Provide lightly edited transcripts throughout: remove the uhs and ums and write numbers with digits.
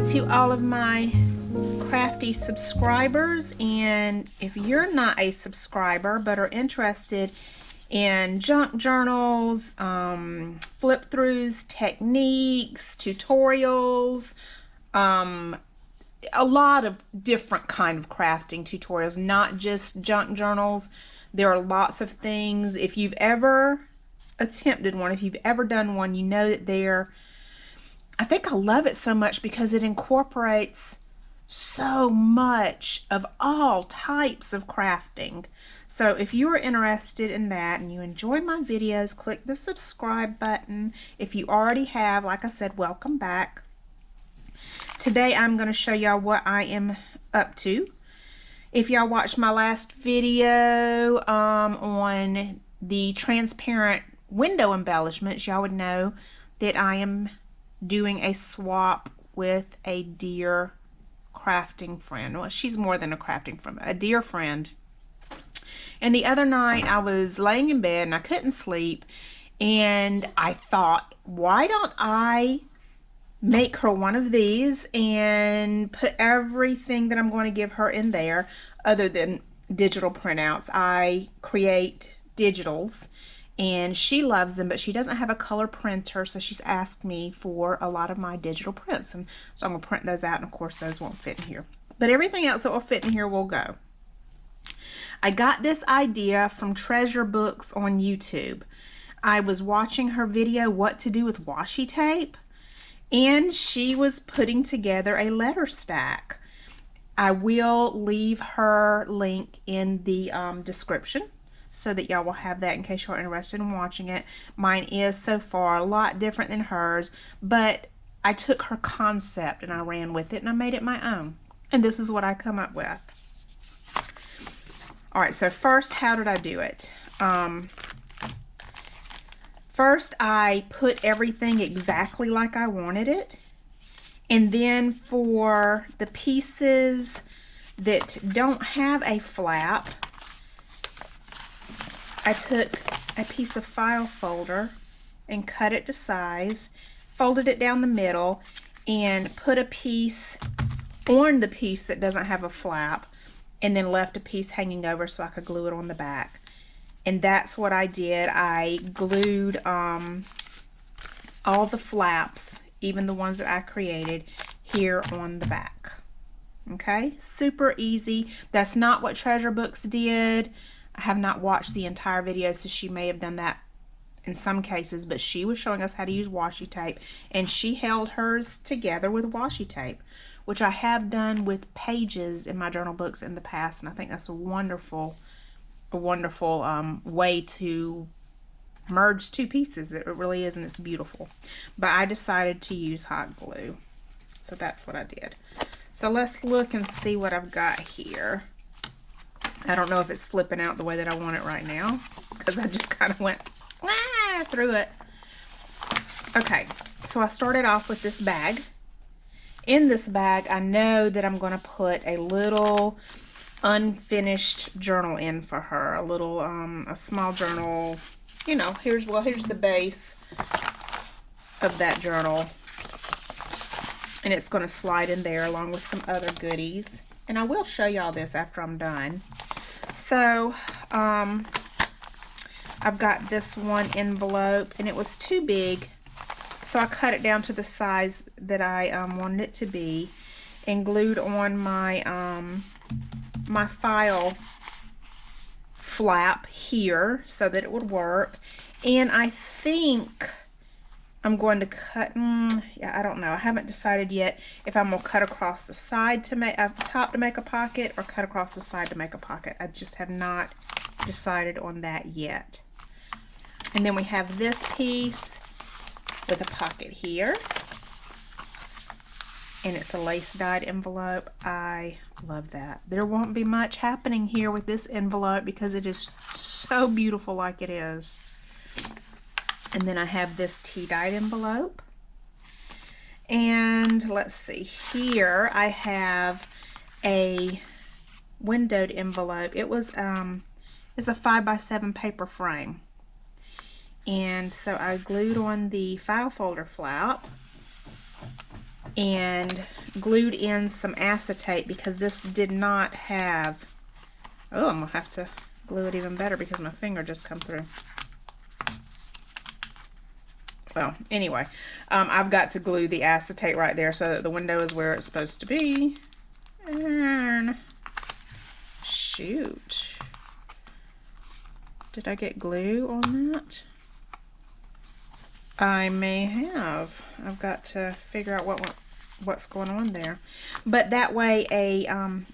To all of my crafty subscribers, and if you're not a subscriber but are interested in junk journals, flip throughs, techniques, tutorials, a lot of different kind of crafting tutorials, not just junk journals. There are lots of things. If you've ever attempted one, if you've ever done one, you know that I think I love it so much because it incorporates so much of all types of crafting. So if you are interested in that and you enjoy my videos, click the subscribe button. If you already have, like I said, welcome back. Today I'm going to show y'all what I am up to. If y'all watched my last video on the transparent window embellishments, y'all would know that I am doing a swap with a dear crafting friend. Well, she's more than a crafting friend, a dear friend. And the other night I was laying in bed and I couldn't sleep, and I thought, why don't I make her one of these and put everything that I'm going to give her in there other than digital printouts. I create digitals and she loves them, but she doesn't have a color printer, so she's asked me for a lot of my digital prints, and so I'm going to print those out, and of course those won't fit in here. But everything else that will fit in here will go. I got this idea from Treasure Books on YouTube. I was watching her video, What to Do with Washi Tape, and she was putting together a letter stack. I will leave her link in the description so that y'all will have that in case you're interested in watching it. Mine is so far a lot different than hers, but I took her concept and I ran with it and I made it my own. And this is what I come up with. Alright, so first, how did I do it? First, I put everything exactly like I wanted it. And then for the pieces that don't have a flap, I took a piece of file folder and cut it to size, folded it down the middle, and put a piece on the piece that doesn't have a flap, and then left a piece hanging over so I could glue it on the back. And that's what I did. I glued all the flaps, even the ones that I created, here on the back. Okay, super easy. That's not what Treasure Books did. I have not watched the entire video, so she may have done that in some cases, but she was showing us how to use washi tape, and she held hers together with washi tape, which I have done with pages in my journal books in the past, and I think that's a wonderful way to merge two pieces. It really is, and it's beautiful. But I decided to use hot glue, so that's what I did. So let's look and see what I've got here. I don't know if it's flipping out the way that I want it right now, because I just kind of went through it. Okay, so I started off with this bag. In this bag, I know that I'm going to put a little unfinished journal in for her. A little, a small journal. You know, here's the base of that journal. And it's going to slide in there along with some other goodies. And I will show y'all this after I'm done. So, I've got this one envelope, and it was too big, so I cut it down to the size that I wanted it to be, and glued on my my file flap here so that it would work. And I think I'm going to cut, yeah, I don't know. I haven't decided yet if I'm going to cut across the side to make, top to make a pocket, or cut across the side to make a pocket. I just have not decided on that yet. And then we have this piece with a pocket here. And it's a lace dyed envelope. I love that. There won't be much happening here with this envelope because it is so beautiful like it is. And then I have this tea-dyed envelope. And let's see, here I have a windowed envelope. It was it's a 5x7 paper frame. And so I glued on the file folder flap. and glued in some acetate because this did not have, oh, I'm gonna have to glue it even better because my finger just come through. Well, anyway, I've got to glue the acetate right there so that the window is where it's supposed to be. And shoot, did I get glue on that? I may have. I've got to figure out what's going on there. But that way a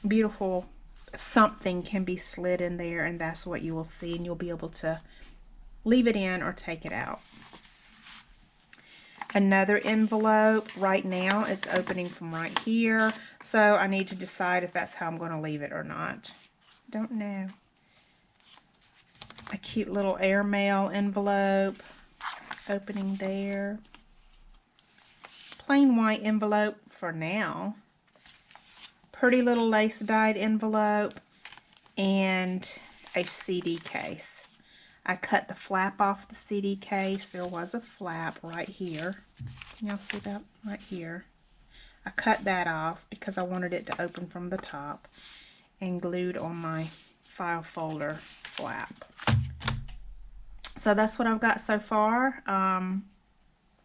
beautiful something can be slid in there, and that's what you will see, and you'll be able to leave it in or take it out. Another envelope. Right now it's opening from right here, so I need to decide if that's how I'm going to leave it or not. Don't know. A cute little airmail envelope opening there. Plain white envelope for now. Pretty little lace dyed envelope, and a CD case. I cut the flap off the CD case. There was a flap right here. Can y'all see that? Right here. I cut that off because I wanted it to open from the top, and glued on my file folder flap. So that's what I've got so far.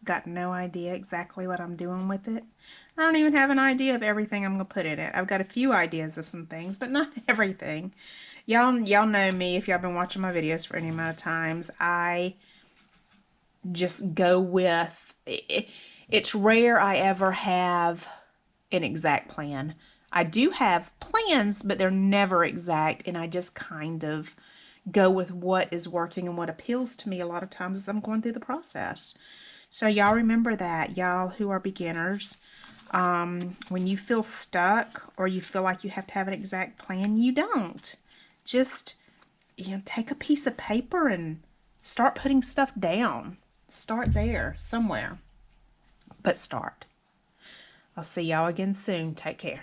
Got no idea exactly what I'm doing with it. I don't even have an idea of everything I'm going to put in it. I've got a few ideas of some things, but not everything. Y'all know me if y'all been watching my videos for any amount of times. I just go with it. It's rare I ever have an exact plan. I do have plans, but they're never exact, and I just kind of go with what is working and what appeals to me a lot of times as I'm going through the process. So y'all remember that, y'all who are beginners. When you feel stuck or you feel like you have to have an exact plan, you don't. Just, take a piece of paper and start putting stuff down. Start there, somewhere. But start. I'll see y'all again soon. Take care.